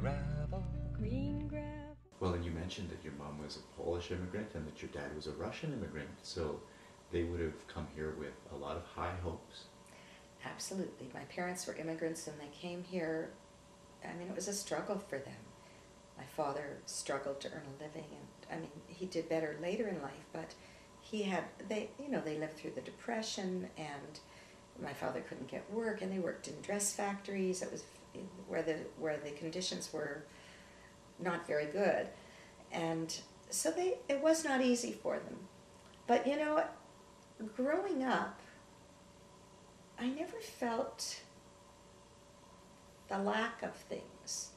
gravel. Green gravel. Well, and you mentioned that your mom was a Polish immigrant and that your dad was a Russian immigrant, so they would have come here with a lot of high hopes. Absolutely. My parents were immigrants and they came here. I mean, it was a struggle for them. My father struggled to earn a living, and I mean, he did better later in life, but they lived through the Depression, and my father couldn't get work, and they worked in dress factories. It was where the conditions were not very good, and so it was not easy for them. But growing up, I never felt the lack of things.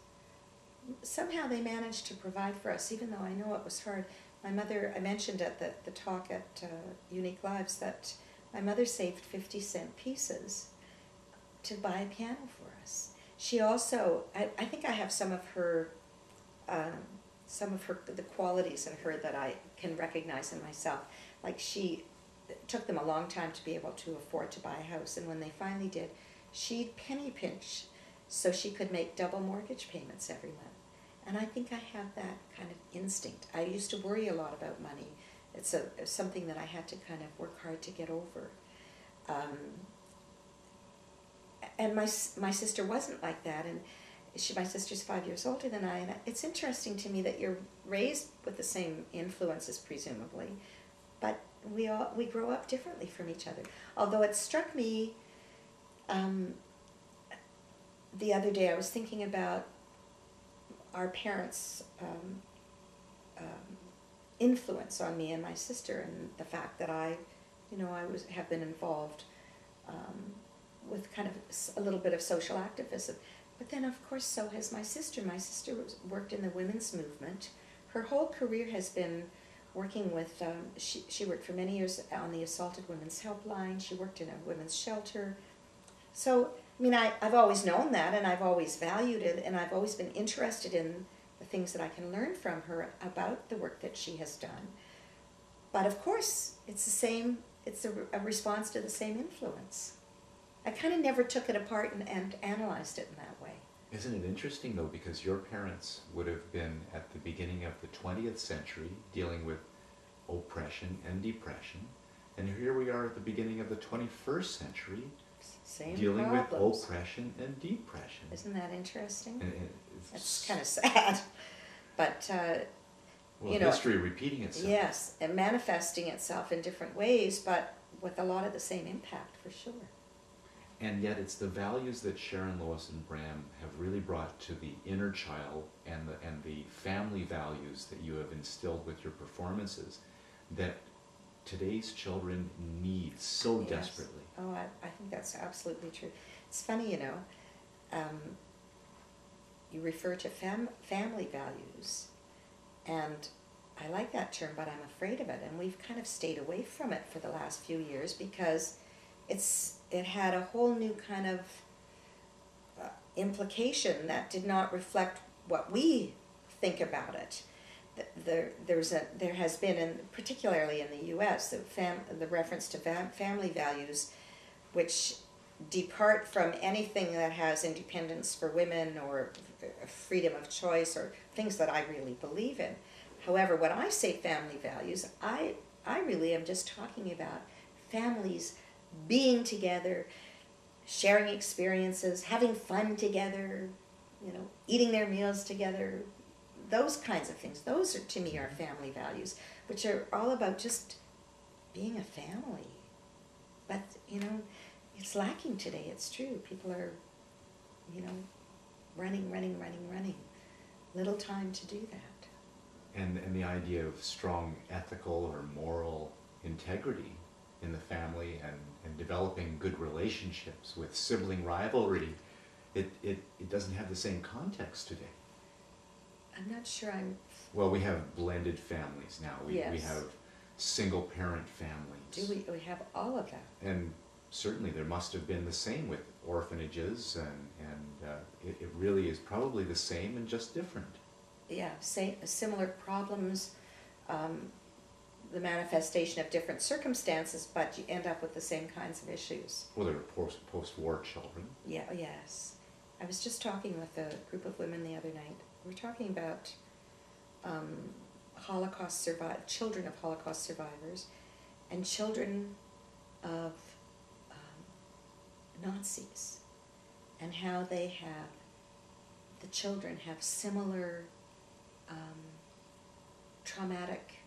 Somehow they managed to provide for us, even though I know it was hard. My mother, I mentioned at the talk at Unique Lives that my mother saved 50-cent pieces to buy a piano for us. She also, I think I have some of her, the qualities in her that I can recognize in myself. Like it took them a long time to be able to afford to buy a house, and when they finally did, she'd penny pinch so she could make double mortgage payments every month. And I think I have that kind of instinct. I used to worry a lot about money. It's something that I had to kind of work hard to get over. And my sister wasn't like that, and my sister's 5 years older than I, and it's interesting to me that you're raised with the same influences, presumably, but we grow up differently from each other. Although it struck me the other day, I was thinking about our parents' influence on me and my sister, and the fact that I have been involved with kind of a little bit of social activism. But then, of course, so has my sister. My sister worked in the women's movement. Her whole career has been working with, she worked for many years on the Assaulted Women's Helpline. She worked in a women's shelter. So, I mean, I've always known that, and I've always valued it, and I've always been interested in the things that I can learn from her about the work that she has done. But of course, it's the same, it's a response to the same influence. I kind of never took it apart and analyzed it in that way. Isn't it interesting, though, because your parents would have been at the beginning of the 20th century dealing with oppression and depression, and here we are at the beginning of the 21st century same dealing problems. with oppression and depression. Isn't that interesting? And It's kind of sad, but history repeating itself. Yes, and manifesting itself in different ways, but with a lot of the same impact, for sure. And yet it's the values that Sharon, Lois, and Bram have really brought to the inner child and the family values that you have instilled with your performances that today's children need so desperately. Oh, I think that's absolutely true. It's funny, you refer to family values, and I like that term, but I'm afraid of it, and we've kind of stayed away from it for the last few years because it had a whole new kind of implication that did not reflect what we think about it. There has been, particularly in the U.S., the reference to family values, which depart from anything that has independence for women or freedom of choice or things that I really believe in. However, when I say family values, I really am just talking about families being together, sharing experiences, having fun together, eating their meals together, those kinds of things. Those, to me, are family values, which are all about just being a family. But, it's lacking today, it's true. People are, running. Little time to do that. And the idea of strong ethical or moral integrity in the family and developing good relationships with sibling rivalry, it doesn't have the same context today. I'm not sure Well, we have blended families now. We have single-parent families. We have all of that. And certainly there must have been the same with orphanages, and it really is probably the same and just different. Yeah, similar problems, the manifestation of different circumstances, but you end up with the same kinds of issues. Well, there are post-war children. Yeah, yes. I was just talking with a group of women the other night. We were talking about children of Holocaust survivors and children of Nazis, and how the children have similar traumatic,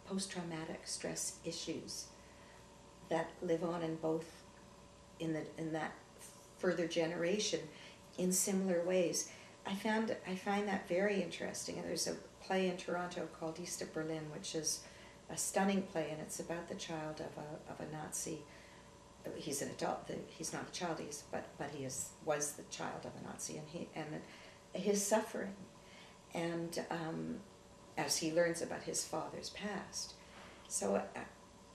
post-traumatic stress issues that live on in both, in that further generation, in similar ways. I find that very interesting. And there's a play in Toronto called East of Berlin, which is a stunning play, and it's about the child of a Nazi. He's an adult. He's not a child. But he was the child of a Nazi, and his suffering, and as he learns about his father's past. So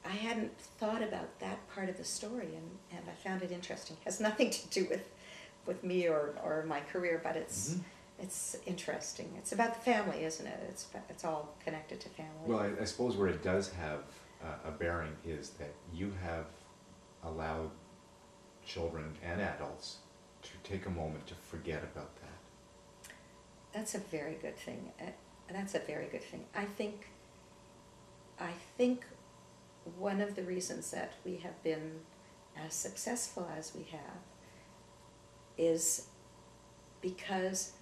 I hadn't thought about that part of the story, and I found it interesting. It has nothing to do with me or my career, but it's interesting. It's about the family, isn't it? It's all connected to family. Well, I suppose where it does have a bearing is that you have allowed children and adults to take a moment to forget about that. That's a very good thing. That's a very good thing. I think one of the reasons that we have been as successful as we have is because,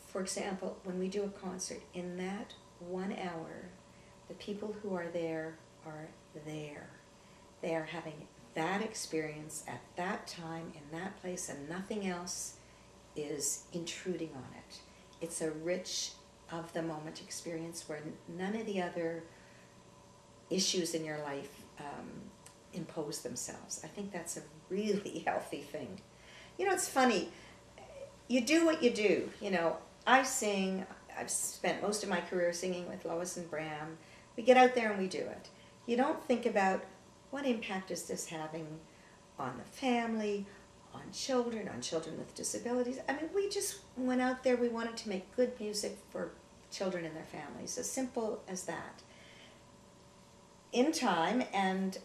for example, when we do a concert, in that 1 hour, the people who are there are there. They are having that experience at that time, in that place, and nothing else is intruding on it. It's a rich, of-the-moment experience where none of the other issues in your life impose themselves. I think that's a really healthy thing. You know, it's funny. You do what you do. You know, I sing. I've spent most of my career singing with Lois and Bram. We get out there and we do it. You don't think about what impact is this having on the family, on children with disabilities. I mean, we just went out there. We wanted to make good music for children and their families. As simple as that. In time and,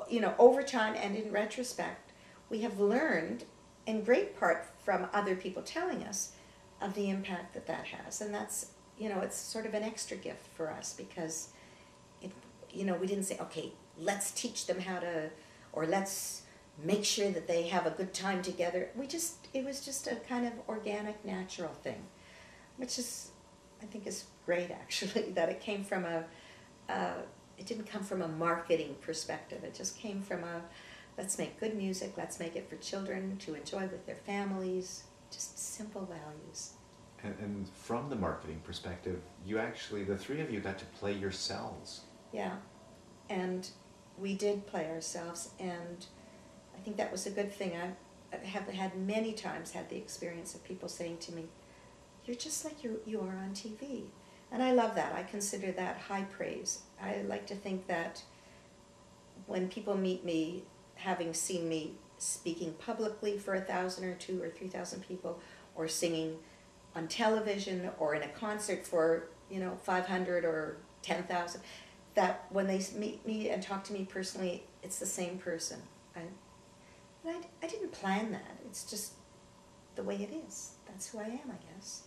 you know, over time and in retrospect, we have learned, in great part from other people telling us, of the impact that has. And that's, you know, it's sort of an extra gift for us, because, you know, we didn't say, okay, let's teach them how to, or let's make sure that they have a good time together. It was just a kind of organic, natural thing, which is, I think, is great, actually, that it came from it didn't come from a marketing perspective. It just came from let's make good music, let's make it for children to enjoy with their families, just simple values. And from the marketing perspective, you actually, the three of you got to play yourselves. Yeah, and we did play ourselves, and I think that was a good thing. I have had many times had the experience of people saying to me, "You're just like you are on TV." And I love that. I consider that high praise. I like to think that when people meet me, having seen me speaking publicly for 1,000 or 2,000 or 3,000 people, or singing on television, or in a concert for, you know, 500 or 10,000, that when they meet me and talk to me personally, it's the same person. I didn't plan that. It's just the way it is. That's who I am, I guess.